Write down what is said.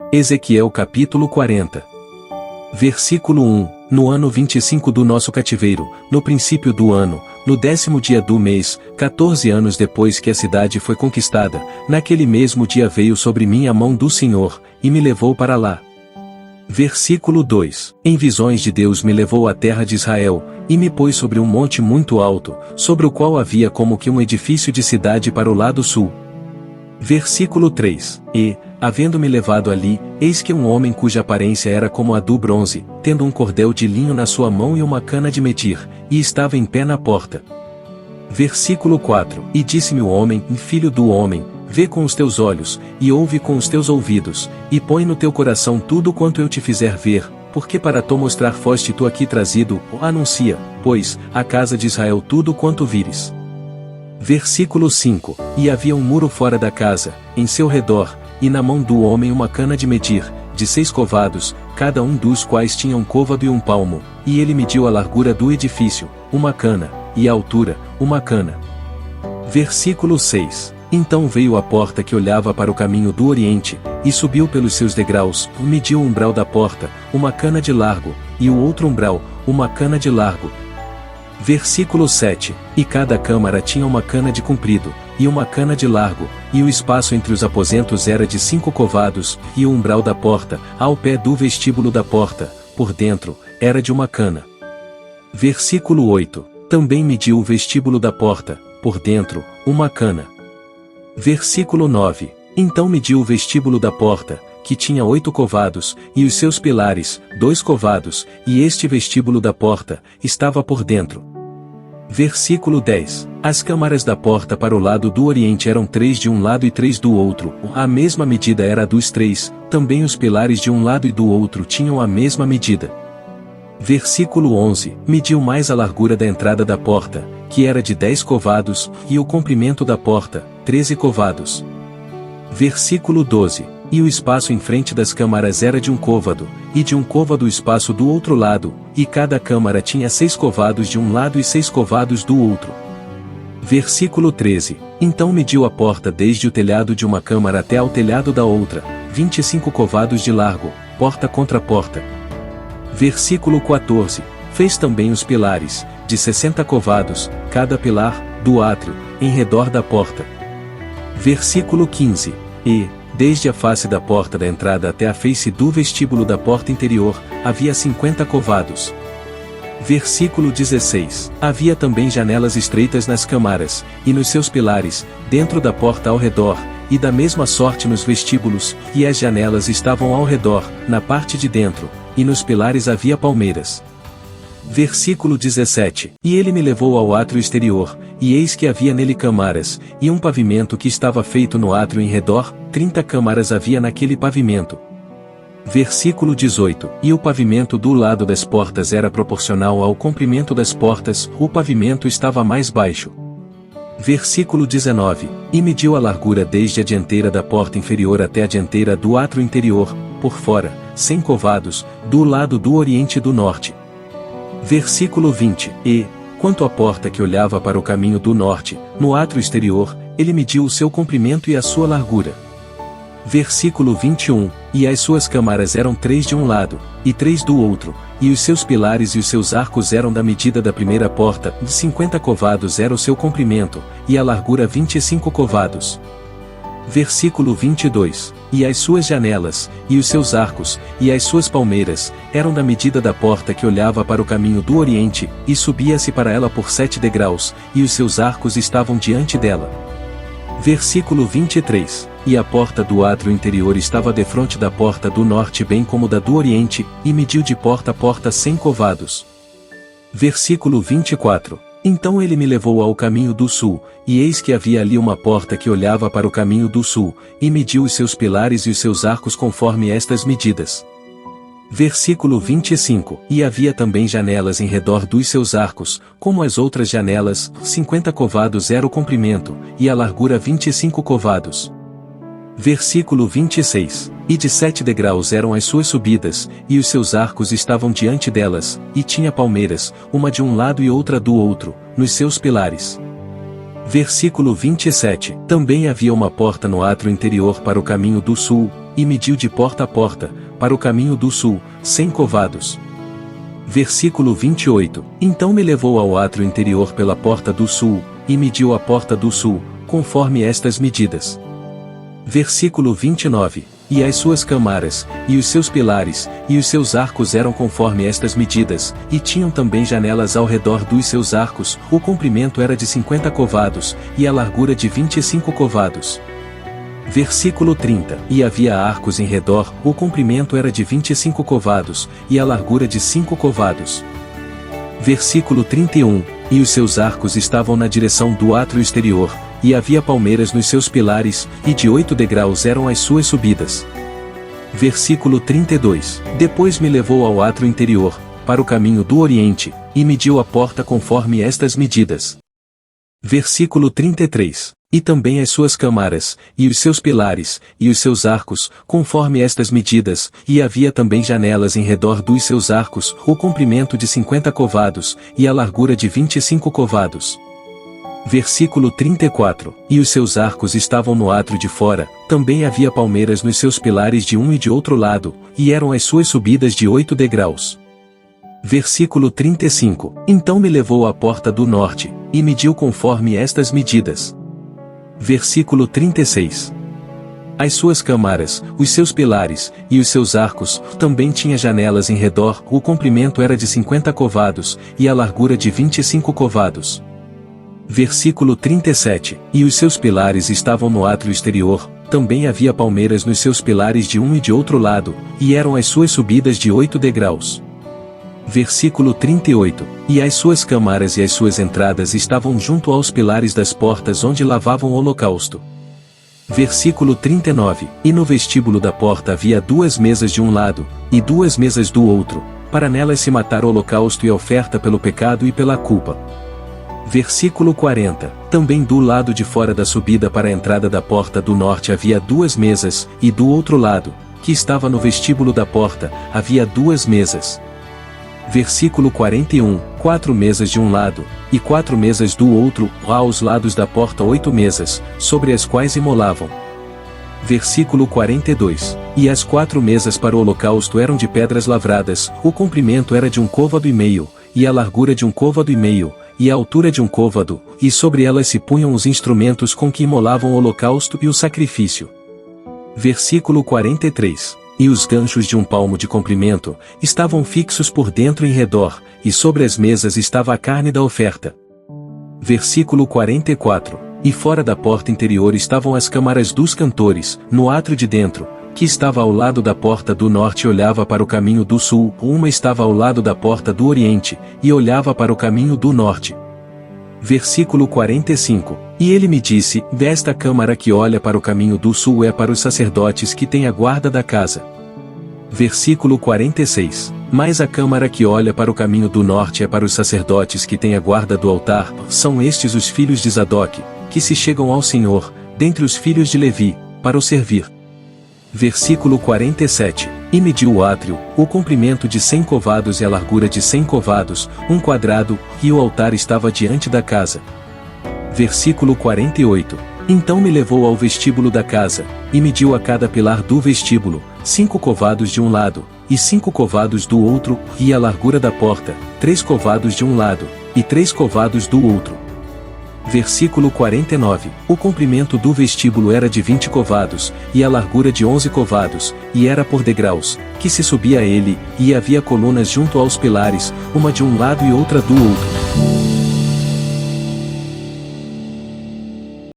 Ezequiel capítulo 40. Versículo 1. No ano 25 do nosso cativeiro, no princípio do ano, no 10º dia do mês, 14 anos depois que a cidade foi conquistada, naquele mesmo dia veio sobre mim a mão do Senhor, e me levou para lá. Versículo 2. Em visões de Deus me levou à terra de Israel, e me pôs sobre um monte muito alto, sobre o qual havia como que um edifício de cidade para o lado sul. Versículo 3. E, havendo-me levado ali, eis que um homem cuja aparência era como a do bronze, tendo um cordel de linho na sua mão e uma cana de medir, e estava em pé na porta. Versículo 4. E disse-me o homem, filho do homem, vê com os teus olhos, e ouve com os teus ouvidos, e põe no teu coração tudo quanto eu te fizer ver, porque para te mostrar foste tu aqui trazido, anuncia, pois, à casa de Israel tudo quanto vires. Versículo 5. E havia um muro fora da casa, em seu redor, e na mão do homem uma cana de medir, de 6 covados, cada um dos quais tinha um côvado e um palmo, e ele mediu a largura do edifício, uma cana, e a altura, uma cana. Versículo 6. Então veio a porta que olhava para o caminho do oriente, e subiu pelos seus degraus, mediu o umbral da porta, uma cana de largo, e o outro umbral, uma cana de largo. Versículo 7. E cada câmara tinha uma cana de comprido, e uma cana de largo, e o espaço entre os aposentos era de 5 covados, e o umbral da porta, ao pé do vestíbulo da porta, por dentro, era de uma cana. Versículo 8. Também mediu o vestíbulo da porta, por dentro, uma cana. Versículo 9. Então mediu o vestíbulo da porta, que tinha 8 covados, e os seus pilares, 2 covados, e este vestíbulo da porta, estava por dentro. Versículo 10. As câmaras da porta para o lado do oriente eram 3 de um lado e 3 do outro, a mesma medida era a dos 3, também os pilares de um lado e do outro tinham a mesma medida. Versículo 11. Mediu mais a largura da entrada da porta, que era de 10 covados, e o comprimento da porta, 13 covados. Versículo 12. E o espaço em frente das câmaras era de um côvado, e de um côvado o espaço do outro lado, e cada câmara tinha 6 covados de um lado e 6 covados do outro. Versículo 13. Então mediu a porta desde o telhado de uma câmara até ao telhado da outra, 25 covados de largo, porta contra porta. Versículo 14. Fez também os pilares, de 60 covados, cada pilar, do átrio, em redor da porta. Versículo 15. E, desde a face da porta da entrada até a face do vestíbulo da porta interior, havia 50 covados. Versículo 16. Havia também janelas estreitas nas câmaras, e nos seus pilares, dentro da porta ao redor, e da mesma sorte nos vestíbulos, e as janelas estavam ao redor, na parte de dentro, e nos pilares havia palmeiras. Versículo 17. E ele me levou ao átrio exterior, e eis que havia nele câmaras, e um pavimento que estava feito no átrio em redor, 30 câmaras havia naquele pavimento. Versículo 18. E o pavimento do lado das portas era proporcional ao comprimento das portas, o pavimento estava mais baixo. Versículo 19. E mediu a largura desde a dianteira da porta inferior até a dianteira do átrio interior, por fora, 100 covados, do lado do oriente e do norte. Versículo 20. E, quanto à porta que olhava para o caminho do norte, no átrio exterior, ele mediu o seu comprimento e a sua largura. Versículo 21. E as suas câmaras eram 3 de um lado, e 3 do outro, e os seus pilares e os seus arcos eram da medida da primeira porta, de 50 covados era o seu comprimento, e a largura 25 covados. Versículo 22. E as suas janelas, e os seus arcos, e as suas palmeiras, eram da medida da porta que olhava para o caminho do oriente, e subia-se para ela por 7 degraus, e os seus arcos estavam diante dela. Versículo 23. E a porta do átrio interior estava defronte da porta do norte bem como da do oriente, e mediu de porta a porta 100 covados. Versículo 24. Então ele me levou ao caminho do sul, e eis que havia ali uma porta que olhava para o caminho do sul, e mediu os seus pilares e os seus arcos conforme estas medidas. Versículo 25. E havia também janelas em redor dos seus arcos, como as outras janelas, 50 covados era o comprimento, e a largura 25 covados. Versículo 26. E de 7 degraus eram as suas subidas, e os seus arcos estavam diante delas, e tinha palmeiras, uma de um lado e outra do outro, nos seus pilares. Versículo 27. Também havia uma porta no átrio interior para o caminho do sul, e mediu de porta a porta, para o caminho do sul, 100 covados. Versículo 28. Então me levou ao átrio interior pela porta do sul, e mediu a porta do sul, conforme estas medidas. Versículo 29. E as suas câmaras, e os seus pilares, e os seus arcos eram conforme estas medidas, e tinham também janelas ao redor dos seus arcos, o comprimento era de 50 covados, e a largura de 25 covados. Versículo 30. E havia arcos em redor, o comprimento era de 25 covados, e a largura de 5 covados. Versículo 31. E os seus arcos estavam na direção do átrio exterior, e havia palmeiras nos seus pilares, e de 8 degraus eram as suas subidas. Versículo 32. Depois me levou ao átrio interior, para o caminho do oriente, e mediu a porta conforme estas medidas. Versículo 33. E também as suas câmaras, e os seus pilares, e os seus arcos, conforme estas medidas, e havia também janelas em redor dos seus arcos, o comprimento de 50 covados, e a largura de 25 covados. Versículo 34. E os seus arcos estavam no átrio de fora, também havia palmeiras nos seus pilares de um e de outro lado, e eram as suas subidas de 8 degraus. Versículo 35. Então me levou à porta do norte, e mediu conforme estas medidas. Versículo 36. As suas câmaras, os seus pilares, e os seus arcos, também tinha janelas em redor, o comprimento era de 50 covados, e a largura de 25 covados. Versículo 37. E os seus pilares estavam no átrio exterior, também havia palmeiras nos seus pilares de um e de outro lado, e eram as suas subidas de 8 degraus. Versículo 38. E as suas câmaras e as suas entradas estavam junto aos pilares das portas onde lavavam o holocausto. Versículo 39. E no vestíbulo da porta havia 2 mesas de um lado, e 2 mesas do outro, para nelas se matar o holocausto e a oferta pelo pecado e pela culpa. Versículo 40. Também do lado de fora da subida para a entrada da porta do norte havia 2 mesas, e do outro lado, que estava no vestíbulo da porta, havia 2 mesas. Versículo 41. 4 mesas de um lado, e 4 mesas do outro, aos lados da porta 8 mesas, sobre as quais imolavam. Versículo 42. E as 4 mesas para o holocausto eram de pedras lavradas, o comprimento era de 1 côvado e meio, e a largura de 1 côvado e meio, e a altura de 1 côvado, e sobre elas se punham os instrumentos com que imolavam o holocausto e o sacrifício. Versículo 43. E os ganchos de 1 palmo de comprimento, estavam fixos por dentro e em redor, e sobre as mesas estava a carne da oferta. Versículo 44. E fora da porta interior estavam as câmaras dos cantores, no átrio de dentro, que estava ao lado da porta do norte e olhava para o caminho do sul, uma estava ao lado da porta do oriente, e olhava para o caminho do norte. Versículo 45. E ele me disse, desta câmara que olha para o caminho do sul é para os sacerdotes que têm a guarda da casa. Versículo 46. Mas a câmara que olha para o caminho do norte é para os sacerdotes que têm a guarda do altar, são estes os filhos de Zadoque, que se chegam ao Senhor, dentre os filhos de Levi, para o servir. Versículo 47. E mediu o átrio, o comprimento de 100 covados e a largura de 100 covados, 1 quadrado, e o altar estava diante da casa. Versículo 48. Então me levou ao vestíbulo da casa, e mediu a cada pilar do vestíbulo, 5 covados de um lado, e 5 covados do outro, e a largura da porta, 3 covados de um lado, e 3 covados do outro. Versículo 49. O comprimento do vestíbulo era de 20 covados, e a largura de 11 covados, e era por degraus, que se subia a ele, e havia colunas junto aos pilares, uma de um lado e outra do outro.